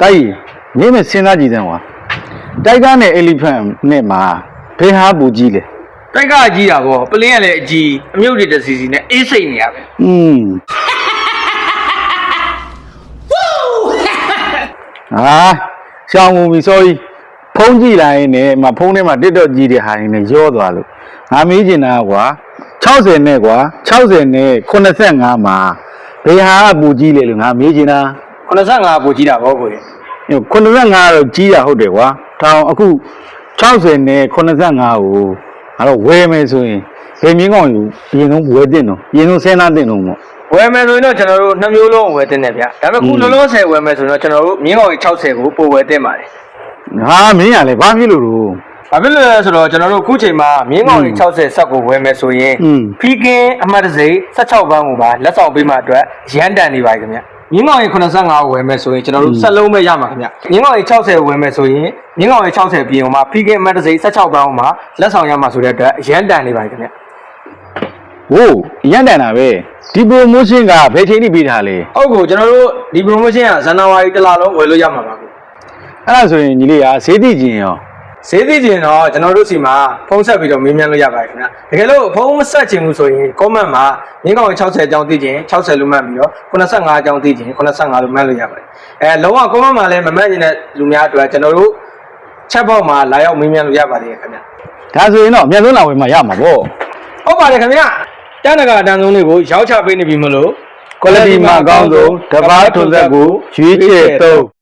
တိုက်မင်းမစဉ်းစားကြည့်စမ်းကွာတိုက်ကားနဲ့ elephant နဲ့မှာဘယ်ဟာပူကြီးလဲ တိုက်ကအကြီးတာပေါ့ပလင်းကလည်းအကြီးအမြုပ်တွေတစီစီနဲ့အေးစိတ်နေရပဲဟာရှောင်းမှုပြီ sorry ဖုန်းကြည့်လိုက်နဲ့မဖုန်းထဲမှာ TikTok ကြည့်တဲ့ဟာတွေနဲ့ရောသွားလို့ငါမေးချင်တာကွာ60နဲ့ကွာ60နဲ့85မှာဘယ်ဟာပူကြီးလဲလို့ငါမေးချင်တာ 85ပိုကြီးတာပေါ့ကိုကြီး 85တော့ကြီးတာဟုတ်တယ်ကွာထောင်အခု60နဲ့85ကိုငါတော့ဝယ်မယ်ဆိုရင်ဘယ်မြင်းကောင်ယူအရင်ဆုံးဝယ်တင်တော့အရင်ဆုံးစဉ်းစားတင်တော့ပေါ့ ဝယ်မယ်ဆိုရင်တော့ကျွန်တော်တို့2မျိုးလုံးဝယ်တင်တယ်ဗျဒါပေမဲ့ခုလောလောဆယ်ဝယ်မယ်ဆိုရင်တော့ကျွန်တော်တို့မြင်းကောင်ကြီး60ကိုပို့ဝယ်တင်ပါတယ် ဟာမင်းရလဲဘာဖြစ်လို့လို့ ဘာဖြစ်လို့လဲဆိုတော့ကျွန်တော်တို့အခုချိန်မှာမြင်းကောင်ကြီး60ဆက်ကိုဝယ်မယ်ဆိုရင်ဖီကင်းအမှတ်တစိ16ပန်းကိုပါလက်ဆောင်ပေးမှအတွက်ရန်တန်နေပါခင်ဗျမြင်းကောင်ကြီး85ကိုဝယ်မယ်ဆိုရင်ကျွန်တော်တို့ဆက်လုံးပဲရမှာခင်ဗျမြင်းကောင်ကြီး60ဝယ်မယ်ဆိုရင်မြင်းကောင်ကြီး60ပြင်အောင်မှာဖီကင်းအမှတ်တစိ16ပန်းကိုမှလက်ဆောင်ရမှာဆိုတဲ့အတွက်ရန်တန်နေပါခင်ဗျ ဟိုရန်တန်တာပဲဒီ promotion ကဘယ်ချိန်ထိပေးထားလဲ ဟုတ်ကိုကျွန်တော်တို့ဒီ promotion ကဇန်နဝါရီတစ်လလုံးဝယ်လို့ရမှာပါကို အဲ့ဒါဆိုရင်ညီလေးကဈေးသိကျင်ရော ဈေးသိကျင်တော့ကျွန်တော်တို့စီမှာဖုန်းဆက်ပြီးတော့မေးမြန်းလို့ရပါတယ်ခင်ဗျတကယ်လို့ဖုန်းမဆက်ချင်ဘူးဆိုရင် comment မှာမြင်းကောင်60အကြောင်းသိချင်60လို့မှတ်ပြီးတော့85အကြောင်းသိချင်85လို့မှတ်လို့ရပါတယ်လုံးဝ comment မှာလည်းမမှတ်ချင်တဲ့လူများအတွက်ကျွန်တော်တို့ chat box မှာလာရောက်မေးမြန်းလို့ရပါတယ်ခင်ဗျ ဒါဆိုရင်တော့အမျက်လုံးလာဝင်မှရမှာပေါ့ ဟုတ်ပါတယ်ခင်ဗျတန်းတကာအတန်းဆုံးတွေကိုရောက်ချပေးနေပြီမလို့ quality မှာအကောင်းဆုံးတဘာထွန်သက်ကိုရွေးချယ်သုံး